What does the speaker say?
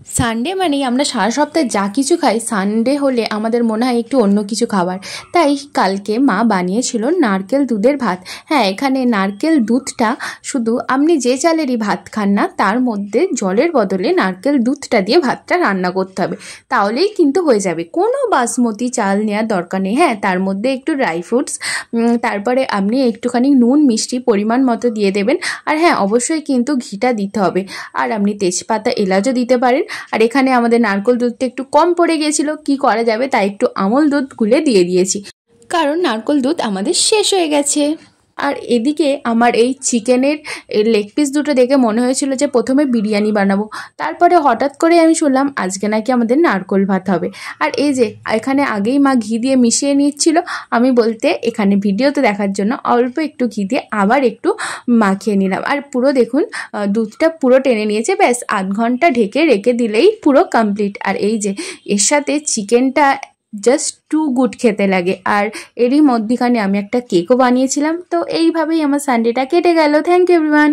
Sunday মানেই আমরা সারা সপ্তাহে যা কিছু খাই, সানডে হলে আমাদের মনে হয় একটু অন্য কিছু খাবার। তাই কালকে মা বানিয়েছিল নারকেল দুধের ভাত। হ্যাঁ, এখানে নারকেল দুধটা শুধু আপনি যে চালেরই ভাত খান না, তার মধ্যে জলের বদলে নারকেল দুধটা দিয়ে ভাতটা রান্না করতে হবে, তাহলেই কিন্তু হয়ে যাবে। কোনো বাসমতি চাল নেওয়ার দরকার নেই। হ্যাঁ, তার মধ্যে একটু ড্রাই ফ্রুটস, তারপরে আপনি একটুখানি নুন মিষ্টি পরিমাণ মতো দিয়ে দেবেন। আর হ্যাঁ, অবশ্যই কিন্তু ঘিটা দিতে হবে। আর আপনি তেজপাতা এলাচও দিতে পারেন। আর এখানে আমাদের নারকেল দুধটা একটু কম পড়ে গিয়েছিল, কি করা যাবে, তাই একটু আমল দুধ গুলে দিয়ে দিয়েছি, কারণ নারকেল দুধ আমাদের শেষ হয়ে গেছে। আর এদিকে আমার এই চিকেনের লেগ পিস দুটো দেখে মনে হয়েছিল যে প্রথমে বিরিয়ানি বানাবো, তারপরে হঠাৎ করে আমি শুনলাম আজকে নাকি আমাদের নারকেল ভাত হবে। আর এই যে এখানে আগেই মা ঘি দিয়ে মিশিয়ে নিচ্ছিল, আমি বলতে এখানে ভিডিওতে দেখার জন্য অল্প একটু ঘি দিয়ে আবার একটু মাখিয়ে নিলাম। আর পুরো দেখুন দুধটা পুরো টেনে নিয়েছে, ব্যাস আধ ঘন্টা ঢেকে রেখে দিলেই পুরো কমপ্লিট। আর এই যে এর সাথে চিকেনটা জাস্ট টু গুড খেতে লাগে। আর এরই মধ্যখানে আমি একটা কেকও বানিয়েছিলাম। তো এইভাবেই আমার সানডেটা কেটে গেল। Thank you everyone.